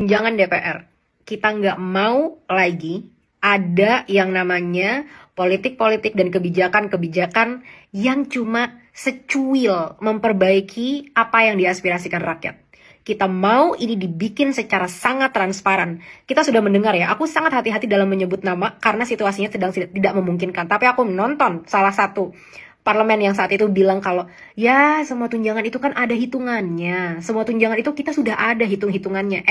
Jangan DPR, kita nggak mau lagi ada yang namanya politik-politik dan kebijakan-kebijakan yang cuma secuil memperbaiki apa yang diaspirasikan rakyat. Kita mau ini dibikin secara sangat transparan. Kita sudah mendengar ya, aku sangat hati-hati dalam menyebut nama karena situasinya sedang tidak memungkinkan. Tapi aku menonton salah satu parlemen yang saat itu bilang kalau ya semua tunjangan itu kan ada hitungannya. Semua tunjangan itu kita sudah ada hitung-hitungannya.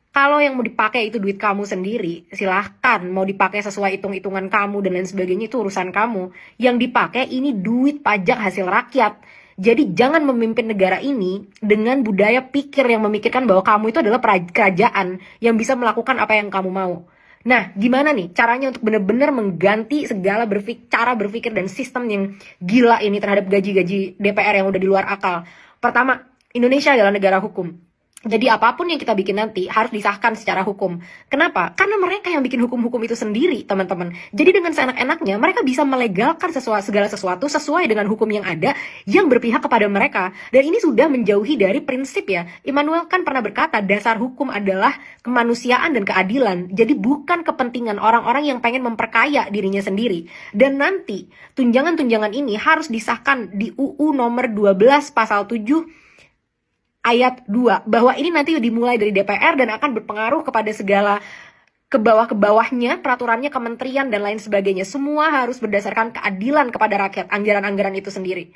Kalau yang mau dipakai itu duit kamu sendiri, silahkan mau dipakai sesuai hitung-hitungan kamu dan lain sebagainya, itu urusan kamu. Yang dipakai ini duit pajak hasil rakyat. Jadi jangan memimpin negara ini dengan budaya pikir yang memikirkan bahwa kamu itu adalah kerajaan yang bisa melakukan apa yang kamu mau. Nah, gimana nih caranya untuk benar-benar mengganti segala cara berpikir dan sistem yang gila ini terhadap gaji-gaji DPR yang udah di luar akal? Pertama, Indonesia adalah negara hukum. Jadi apapun yang kita bikin nanti harus disahkan secara hukum. Kenapa? Karena mereka yang bikin hukum-hukum itu sendiri, teman-teman. Jadi dengan seenak-enaknya mereka bisa melegalkan segala sesuatu sesuai dengan hukum yang ada yang berpihak kepada mereka. Dan ini sudah menjauhi dari prinsip ya. Immanuel Kant pernah berkata dasar hukum adalah kemanusiaan dan keadilan. Jadi bukan kepentingan orang-orang yang pengen memperkaya dirinya sendiri. Dan nanti tunjangan-tunjangan ini harus disahkan di UU nomor 12 pasal 7 ayat 2, bahwa ini nanti dimulai dari DPR dan akan berpengaruh kepada segala ke bawah-bawahnya, peraturannya, kementerian, dan lain sebagainya. Semua harus berdasarkan keadilan kepada rakyat, anggaran-anggaran itu sendiri.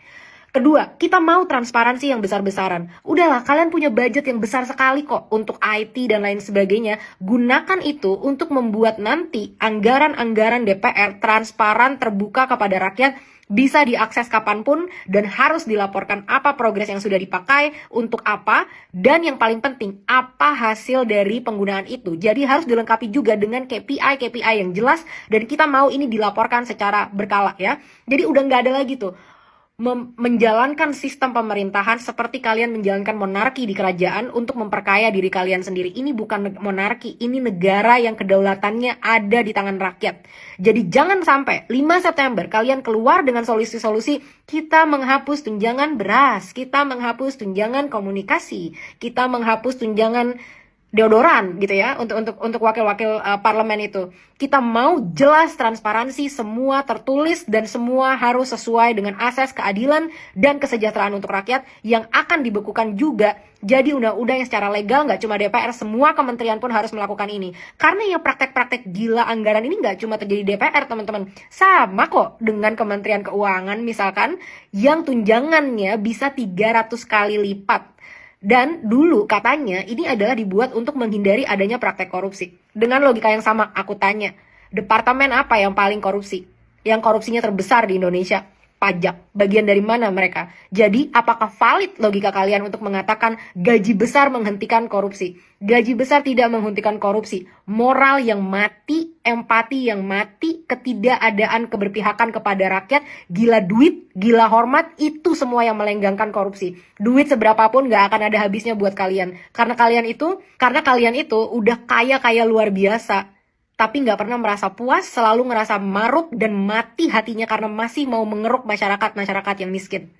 Kedua, kita mau transparansi yang besar-besaran. Udahlah, kalian punya budget yang besar sekali kok untuk IT dan lain sebagainya. Gunakan itu untuk membuat nanti anggaran-anggaran DPR transparan, terbuka kepada rakyat, bisa diakses kapanpun, dan harus dilaporkan apa progres yang sudah dipakai, untuk apa, dan yang paling penting, apa hasil dari penggunaan itu. Jadi harus dilengkapi juga dengan KPI yang jelas, dan kita mau ini dilaporkan secara berkala ya. Jadi udah nggak ada lagi tuh menjalankan sistem pemerintahan seperti kalian menjalankan monarki di kerajaan untuk memperkaya diri kalian sendiri. Ini bukan monarki, ini negara yang kedaulatannya ada di tangan rakyat. Jadi jangan sampai 5 September kalian keluar dengan solusi-solusi kita menghapus tunjangan beras, kita menghapus tunjangan komunikasi, kita menghapus tunjangan deodoran gitu ya untuk wakil-wakil parlemen itu. Kita mau jelas transparansi, semua tertulis dan semua harus sesuai dengan asas keadilan dan kesejahteraan untuk rakyat yang akan dibekukan juga jadi undang-undang yang secara legal. Nggak cuma DPR, semua kementerian pun harus melakukan ini. Karena yang praktek-praktek gila anggaran ini nggak cuma terjadi di DPR, teman-teman. Sama kok dengan Kementerian Keuangan misalkan yang tunjangannya bisa 300 kali lipat. Dan dulu katanya ini adalah dibuat untuk menghindari adanya praktek korupsi. Dengan logika yang sama, aku tanya, departemen apa yang paling korupsi? Yang korupsinya terbesar di Indonesia? Pajak. Bagian dari mana mereka? Jadi, apakah valid logika kalian untuk mengatakan gaji besar menghentikan korupsi? Gaji besar tidak menghentikan korupsi. Moral yang mati, empati yang mati, ketidakadaan keberpihakan kepada rakyat, gila duit, gila hormat, itu semua yang melenggangkan korupsi. Duit seberapapun gak akan ada habisnya buat kalian. Karena kalian itu udah kaya luar biasa. Tapi nggak pernah merasa puas, selalu ngerasa maruk dan mati hatinya karena masih mau mengeruk masyarakat yang miskin.